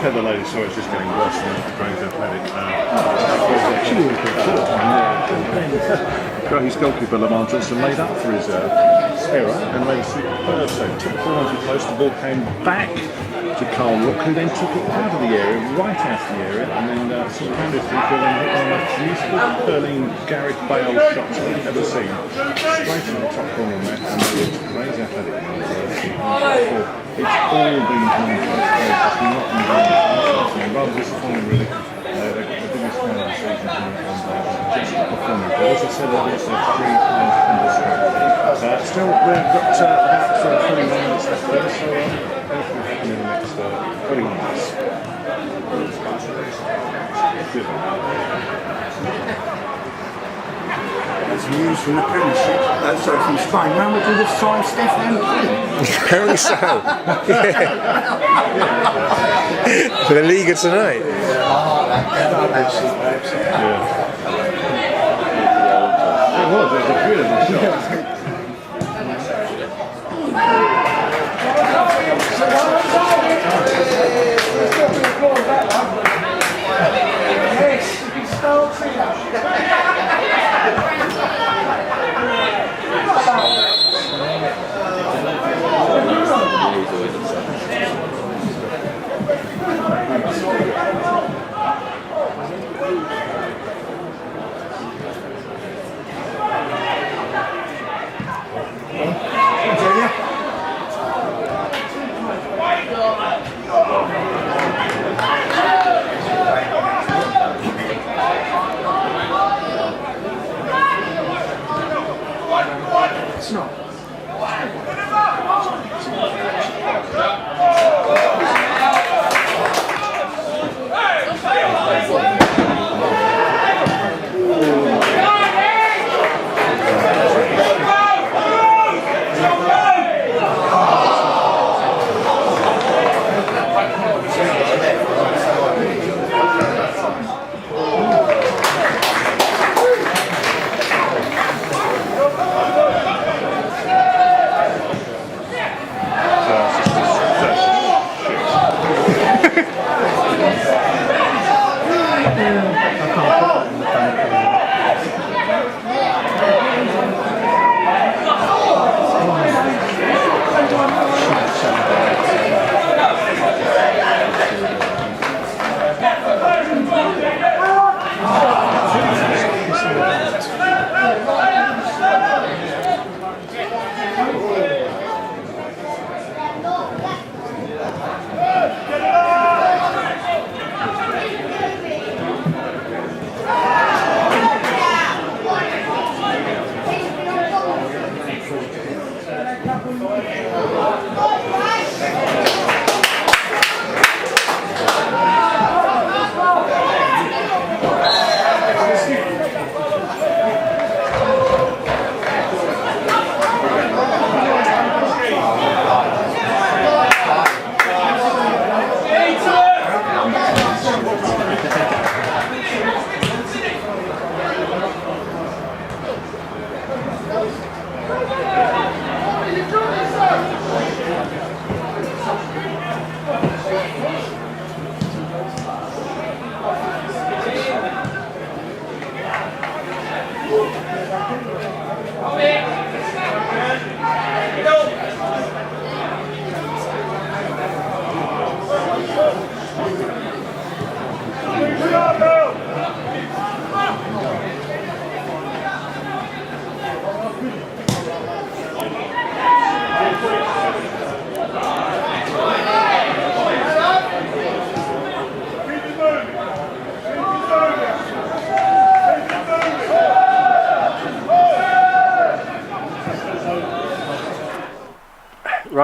The lady saw it's just getting worse and going to have it. His goalkeeper Lamar Johnson made up for his error and made a superb save. Took the ball onto the post, the ball came back to Carl Rook, who then took it out of the area, right out of the area, and then some kind of people then hit one of the beautiful curling Gareth Bale shots I've ever seen. Straight in the top corner of the net, and they were crazy athletic. It's all been contract, it's not been rather disappointing really. They got the biggest kind of season just performing. But as I said, there's 3 players in this round. Still, we've got about 20 minutes left there, so hopefully we'll happen in the next 21 minutes. That's news from the Premiership. Sorry, from Spain. Real Madrid have signed Stefan. Apparently so. Yeah. For the Liga tonight. It was a beautiful shot.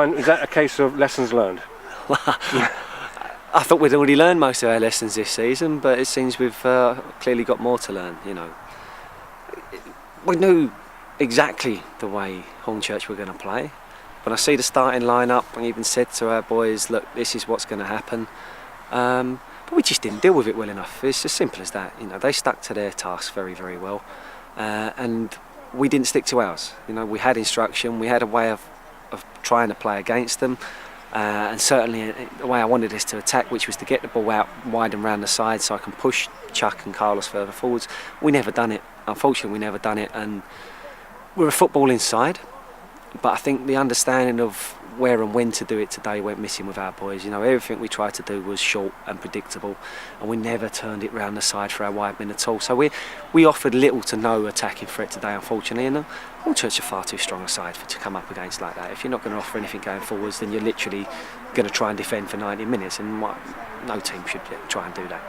Ryan, is that a case of lessons learned? I thought we'd already learned most of our lessons this season, but it seems we've clearly got more to learn. We knew exactly the way Hornchurch were going to play. When I see the starting lineup, I even said to our boys, look, this is what's going to happen. But we just didn't deal with it well enough. It's as simple as that. They stuck to their task very, very well, and we didn't stick to ours. We had instruction, we had a way of trying to play against them. And certainly the way I wanted us to attack, which was to get the ball out wide and round the side so I can push Chuck and Carlos further forwards. We never done it. Unfortunately, we never done it. And we're a footballing side, but I think the understanding of where and when to do it today went missing with our boys. Everything we tried to do was short and predictable, and we never turned it round the side for our wide men at all. So we offered little to no attacking threat today, unfortunately, and Hornchurch are far too strong a side to come up against like that. If you're not going to offer anything going forwards, then you're literally going to try and defend for 90 minutes, and no team should try and do that.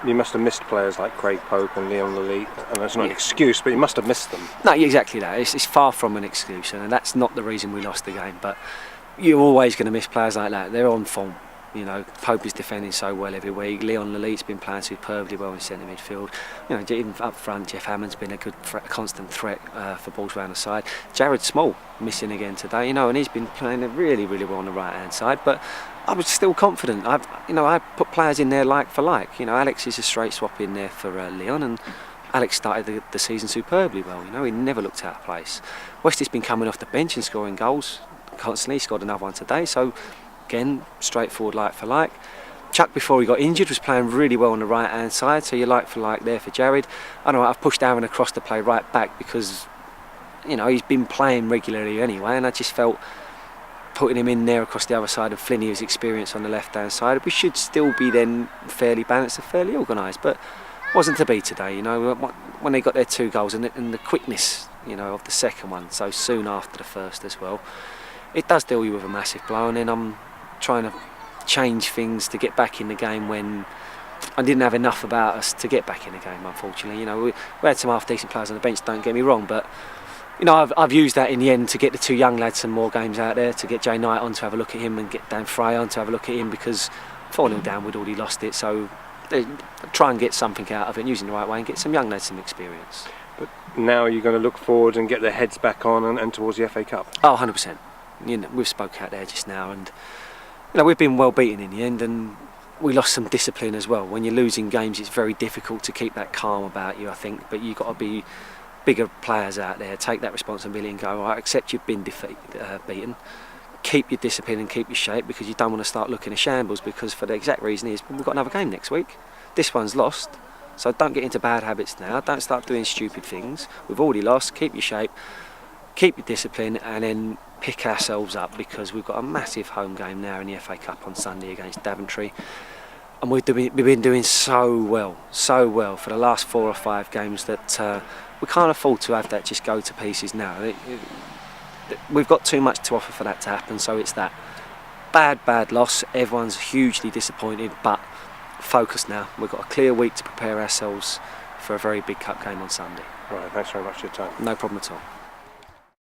You must have missed players like Craig Pope and Leon Lelite, and that's not an excuse, but you must have missed them. No, exactly that. It's far from an excuse, and that's not the reason we lost the game. But you're always going to miss players like that. They're on form. Pope is defending so well every week. Leon Lelite's been playing superbly well in centre midfield. Even up front, Jeff Hammond's been a good constant threat for balls around the side. Jared Small missing again today, and he's been playing really, really well on the right hand side. But I was still confident. I put players in there like for like. Alex is a straight swap in there for Leon, and Alex started the season superbly well. He never looked out of place. Westy's been coming off the bench and scoring goals constantly. He scored another one today. So again, straightforward like for like. Chuck, before he got injured, was playing really well on the right hand side. So you're like for like there for Jared. I know I've pushed Aaron across to play right back because he's been playing regularly anyway, and I just felt putting him in there across the other side of Flinny's experience on the left hand side, we should still be then fairly balanced and fairly organised, but wasn't to be today. When they got their 2 goals and the quickness of the second one so soon after the first as well, it does deal you with a massive blow. And then I'm trying to change things to get back in the game when I didn't have enough about us to get back in the game, unfortunately. We had some half decent players on the bench, don't get me wrong, but I've used that in the end to get the 2 young lads some more games out there, to get Jay Knight on to have a look at him and get Dan Fry on to have a look at him, because 4-0 down we'd already lost it. So try and get something out of it, using the right way, and get some young lads some experience. But now you're going to look forward and get their heads back on and towards the FA Cup. Oh, 100%. We've spoke out there just now, and we've been well beaten in the end, and we lost some discipline as well. When you're losing games, it's very difficult to keep that calm about you, I think. But you've got to be bigger players out there, take that responsibility and go, all right, accept you've been beaten, keep your discipline and keep your shape, because you don't want to start looking at shambles, because for the exact reason is we've got another game next week. This one's lost, so don't get into bad habits now, don't start doing stupid things. We've already lost. Keep your shape, keep your discipline, and then pick ourselves up, because we've got a massive home game now in the FA Cup on Sunday against Daventry. And we've been doing so well for the last 4 or 5 games that we can't afford to have that just go to pieces now. We've got too much to offer for that to happen, so it's that bad loss. Everyone's hugely disappointed, but focus now. We've got a clear week to prepare ourselves for a very big cup game on Sunday. Right, thanks very much for your time. No problem at all.